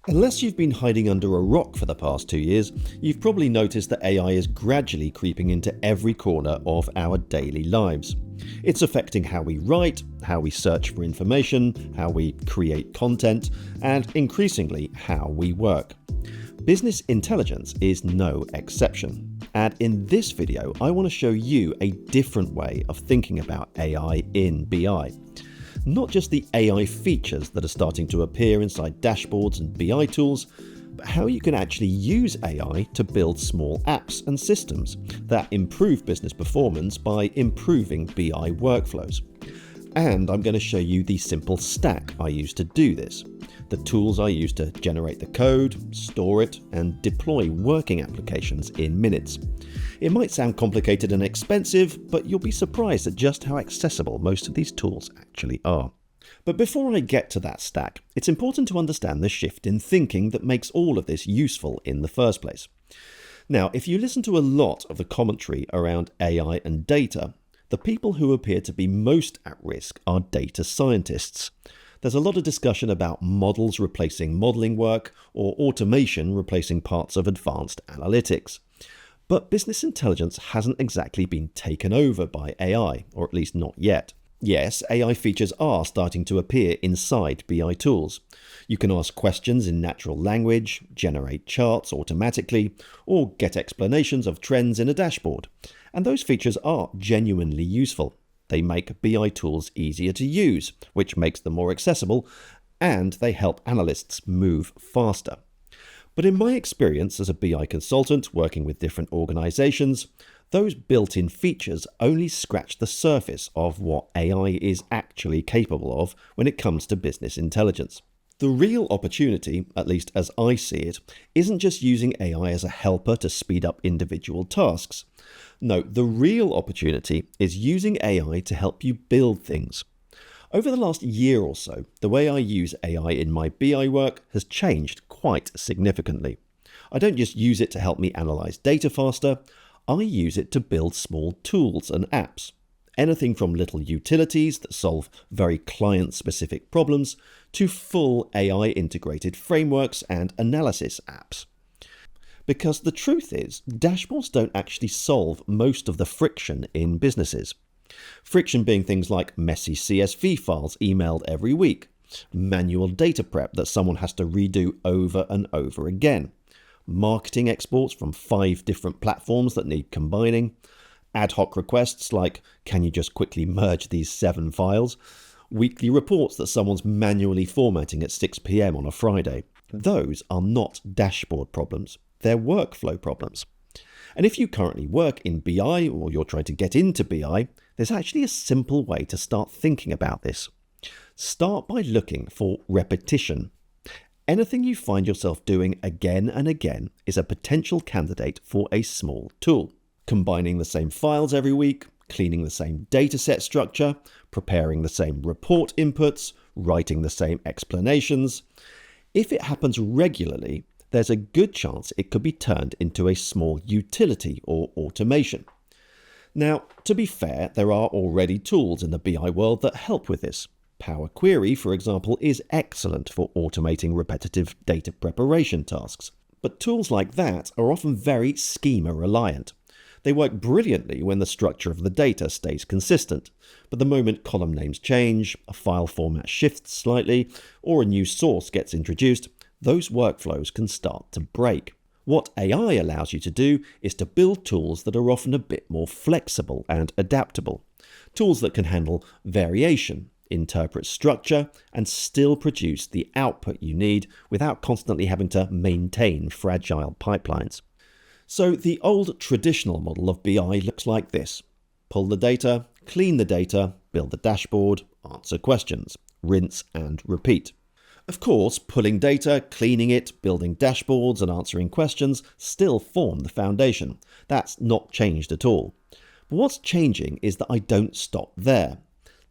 Unless you've been hiding under a rock for the past 2 years, you've probably noticed that AI is gradually creeping into every corner of our daily lives. It's affecting how we write, how we search for information, how we create content, and increasingly how we work. Business intelligence is no exception. And in this video, I want to show you a different way of thinking about AI in BI. Not just the AI features that are starting to appear inside dashboards and BI tools, but how you can actually use AI to build small apps and systems that improve business performance by improving BI workflows. And I'm going to show you the simple stack I use to do this. The tools I use to generate the code, store it, and deploy working applications in minutes. It might sound complicated and expensive, but you'll be surprised at just how accessible most of these tools actually are. But before I get to that stack, it's important to understand the shift in thinking that makes all of this useful in the first place. Now, if you listen to a lot of the commentary around AI and data, the people who appear to be most at risk are data scientists. There's a lot of discussion about models replacing modeling work or automation replacing parts of advanced analytics. But business intelligence hasn't exactly been taken over by AI, or at least not yet. Yes, AI features are starting to appear inside BI tools. You can ask questions in natural language, generate charts automatically, or get explanations of trends in a dashboard. And those features are genuinely useful. They make BI tools easier to use, which makes them more accessible, and they help analysts move faster. But in my experience as a BI consultant working with different organizations, those built-in features only scratch the surface of what AI is actually capable of when it comes to business intelligence. The real opportunity, at least as I see it, isn't just using AI as a helper to speed up individual tasks. No, the real opportunity is using AI to help you build things. Over the last year or so, the way I use AI in my BI work has changed quite significantly. I don't just use it to help me analyze data faster, I use it to build small tools and apps. Anything from little utilities that solve very client-specific problems to full AI-integrated frameworks and analysis apps. Because the truth is, dashboards don't actually solve most of the friction in businesses. Friction being things like messy CSV files emailed every week, manual data prep that someone has to redo over and over again, marketing exports from 5 different platforms that need combining, ad hoc requests like, can you just quickly merge these 7 files, weekly reports that someone's manually formatting at 6 p.m. on a Friday. Those are not dashboard problems, they're workflow problems. And if you currently work in BI or you're trying to get into BI, there's actually a simple way to start thinking about this. Start by looking for repetition. Anything you find yourself doing again and again is a potential candidate for a small tool. Combining the same files every week, cleaning the same dataset structure, preparing the same report inputs, writing the same explanations. If it happens regularly, there's a good chance it could be turned into a small utility or automation. Now, to be fair, there are already tools in the BI world that help with this. Power Query, for example, is excellent for automating repetitive data preparation tasks. But tools like that are often very schema-reliant. They work brilliantly when the structure of the data stays consistent, but the moment column names change, a file format shifts slightly, or a new source gets introduced, those workflows can start to break. What AI allows you to do is to build tools that are often a bit more flexible and adaptable. Tools that can handle variation, interpret structure, and still produce the output you need without constantly having to maintain fragile pipelines. So the old traditional model of BI looks like this. Pull the data, clean the data, build a dashboard, answer questions, rinse and repeat. Of course, pulling data, cleaning it, building dashboards and answering questions still form the foundation. That's not changed at all. But what's changing is that I don't stop there.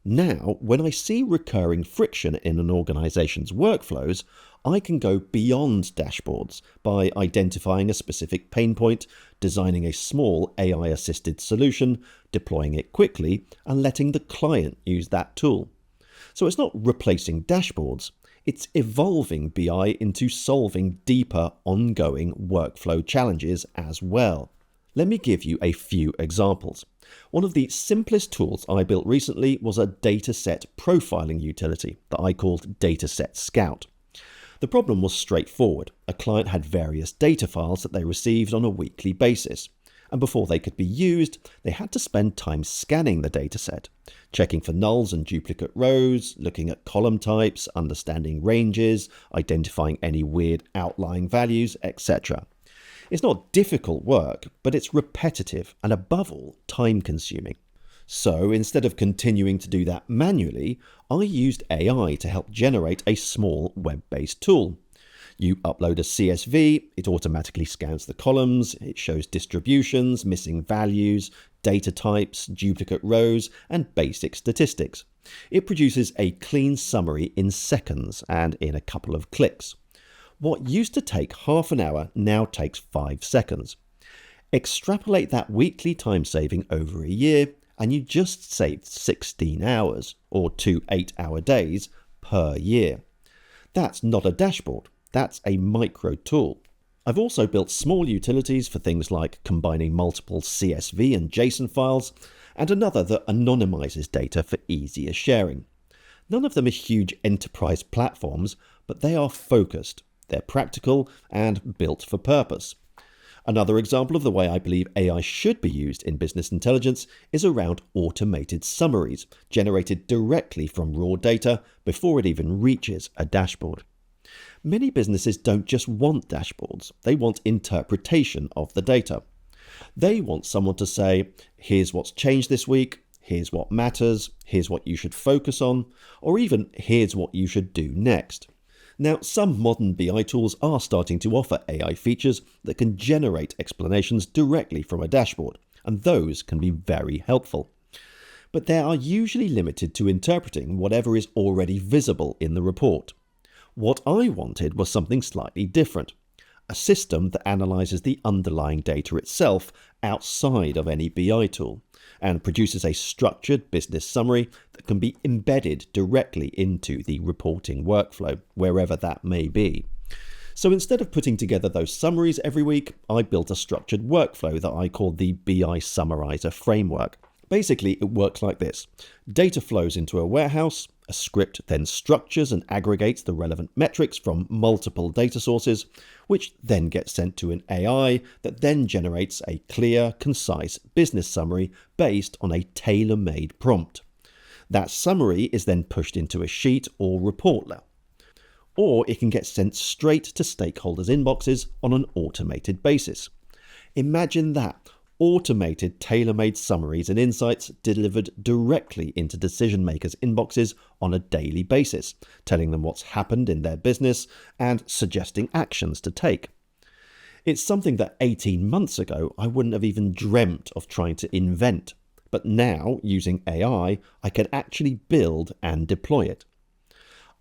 Now, when I see recurring friction in an organization's workflows, I can go beyond dashboards by identifying a specific pain point, designing a small AI-assisted solution, deploying it quickly, and letting the client use that tool. So it's not replacing dashboards, It's evolving BI into solving deeper, ongoing workflow challenges as well. Let me give you a few examples. One of the simplest tools I built recently was a dataset profiling utility that I called Dataset Scout. The problem was straightforward. A client had various data files that they received on a weekly basis, and before they could be used, they had to spend time scanning the dataset, checking for nulls and duplicate rows, looking at column types, understanding ranges, identifying any weird outlying values, etc. It's not difficult work, but it's repetitive and above all, time-consuming. So instead of continuing to do that manually, I used AI to help generate a small web-based tool. You upload a CSV, it automatically scans the columns, it shows distributions, missing values, data types, duplicate rows, and basic statistics. It produces a clean summary in seconds and in a couple of clicks. What used to take half an hour now takes 5 seconds. Extrapolate that weekly time saving over a year, and you just saved 16 hours, or 2 8-hour days, per year. That's not a dashboard, that's a micro tool. I've also built small utilities for things like combining multiple CSV and JSON files, and another that anonymizes data for easier sharing. None of them are huge enterprise platforms, but they are focused. They're practical and built for purpose. Another example of the way I believe AI should be used in business intelligence is around automated summaries, generated directly from raw data before it even reaches a dashboard. Many businesses don't just want dashboards, they want interpretation of the data. They want someone to say, here's what's changed this week, here's what matters, here's what you should focus on, or even here's what you should do next. Now, some modern BI tools are starting to offer AI features that can generate explanations directly from a dashboard, and those can be very helpful. But they are usually limited to interpreting whatever is already visible in the report. What I wanted was something slightly different. A system that analyzes the underlying data itself outside of any BI tool and produces a structured business summary that can be embedded directly into the reporting workflow, wherever that may be. So instead of putting together those summaries every week, I built a structured workflow that I called the BI Summarizer Framework. Basically, it works like this. Data flows into a warehouse, a script then structures and aggregates the relevant metrics from multiple data sources, which then gets sent to an AI that then generates a clear, concise business summary based on a tailor-made prompt. That summary is then pushed into a sheet or report layer, or it can get sent straight to stakeholders' inboxes on an automated basis. Imagine that. Automated, tailor-made summaries and insights delivered directly into decision-makers' inboxes on a daily basis, telling them what's happened in their business and suggesting actions to take. It's something that 18 months ago I wouldn't have even dreamt of trying to invent, but now, using AI, I can actually build and deploy it.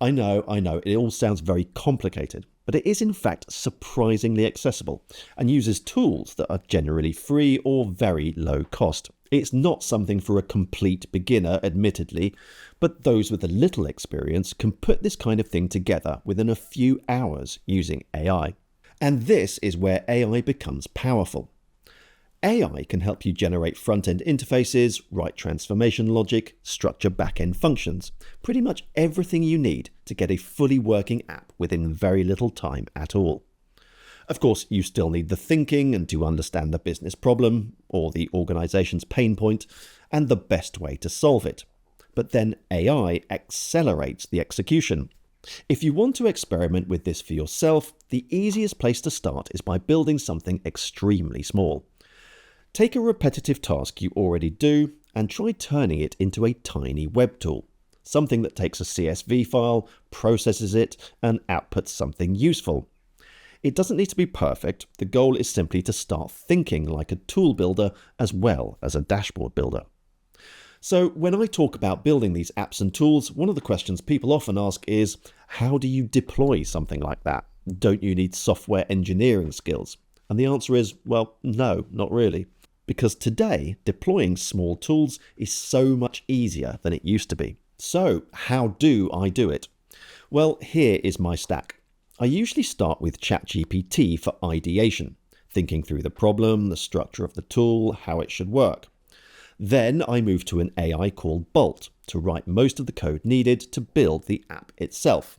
I know, it all sounds very complicated, but it is in fact surprisingly accessible and uses tools that are generally free or very low cost. It's not something for a complete beginner, admittedly, but those with a little experience can put this kind of thing together within a few hours using AI. And this is where AI becomes powerful. AI can help you generate front-end interfaces, write transformation logic, structure back-end functions, pretty much everything you need to get a fully working app within very little time at all. Of course, you still need the thinking and to understand the business problem or the organization's pain point and the best way to solve it. But then AI accelerates the execution. If you want to experiment with this for yourself, the easiest place to start is by building something extremely small. Take a repetitive task you already do and try turning it into a tiny web tool, something that takes a CSV file, processes it, and outputs something useful. It doesn't need to be perfect, the goal is simply to start thinking like a tool builder as well as a dashboard builder. So when I talk about building these apps and tools, one of the questions people often ask is, how do you deploy something like that? Don't you need software engineering skills? And the answer is, well, no, not really. Because today, deploying small tools is so much easier than it used to be. So how do I do it? Well, here is my stack. I usually start with ChatGPT for ideation, thinking through the problem, the structure of the tool, how it should work. Then I move to an AI called Bolt to write most of the code needed to build the app itself.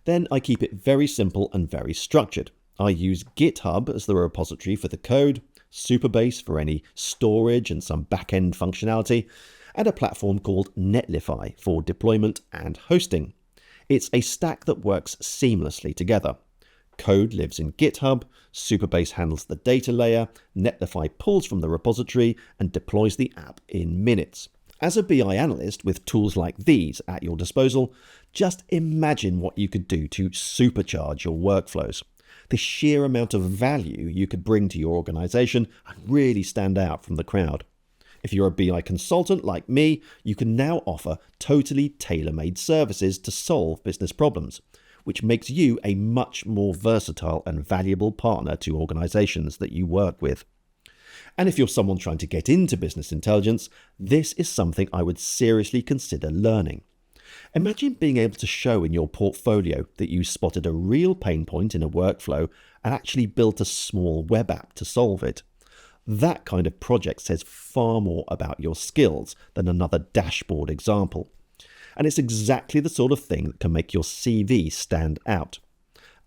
Then I keep it very simple and very structured. I use GitHub as the repository for the code, Supabase for any storage and some back-end functionality, and a platform called Netlify for deployment and hosting. It's a stack that works seamlessly together. Code lives in GitHub, Supabase handles the data layer, Netlify pulls from the repository and deploys the app in minutes. As a BI analyst with tools like these at your disposal, just imagine what you could do to supercharge your workflows. The sheer amount of value you could bring to your organization and really stand out from the crowd. If you're a BI consultant like me, you can now offer totally tailor-made services to solve business problems, which makes you a much more versatile and valuable partner to organizations that you work with. And if you're someone trying to get into business intelligence, this is something I would seriously consider learning. Imagine being able to show in your portfolio that you spotted a real pain point in a workflow and actually built a small web app to solve it. That kind of project says far more about your skills than another dashboard example. And it's exactly the sort of thing that can make your CV stand out.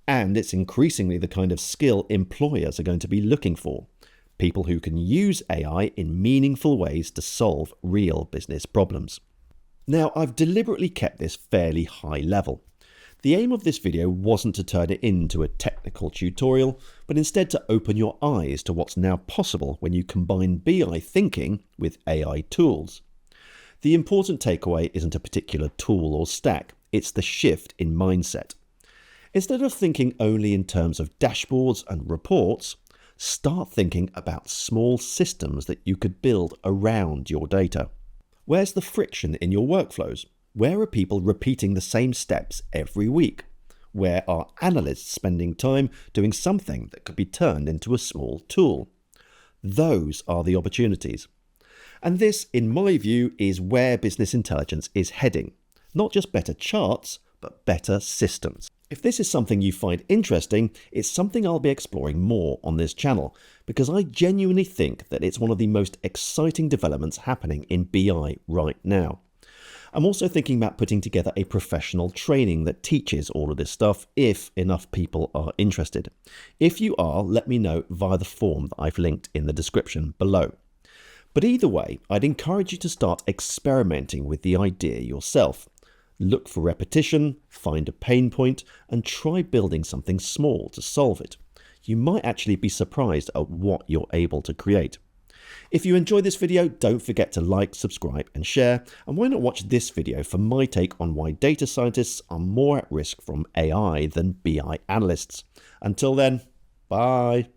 And it's increasingly the kind of skill employers are going to be looking for. People who can use AI in meaningful ways to solve real business problems. Now, I've deliberately kept this fairly high level. The aim of this video wasn't to turn it into a technical tutorial, but instead to open your eyes to what's now possible when you combine BI thinking with AI tools. The important takeaway isn't a particular tool or stack, it's the shift in mindset. Instead of thinking only in terms of dashboards and reports, start thinking about small systems that you could build around your data. Where's the friction in your workflows? Where are people repeating the same steps every week? Where are analysts spending time doing something that could be turned into a small tool? Those are the opportunities. And this, in my view, is where business intelligence is heading. Not just better charts, but better systems. If this is something you find interesting, it's something I'll be exploring more on this channel, because I genuinely think that it's one of the most exciting developments happening in BI right now. I'm also thinking about putting together a professional training that teaches all of this stuff if enough people are interested. If you are, let me know via the form that I've linked in the description below. But either way, I'd encourage you to start experimenting with the idea yourself. Look for repetition, find a pain point, and try building something small to solve it. You might actually be surprised at what you're able to create. If you enjoyed this video, don't forget to like, subscribe, and share. And why not watch this video for my take on why data scientists are more at risk from AI than BI analysts. Until then, bye.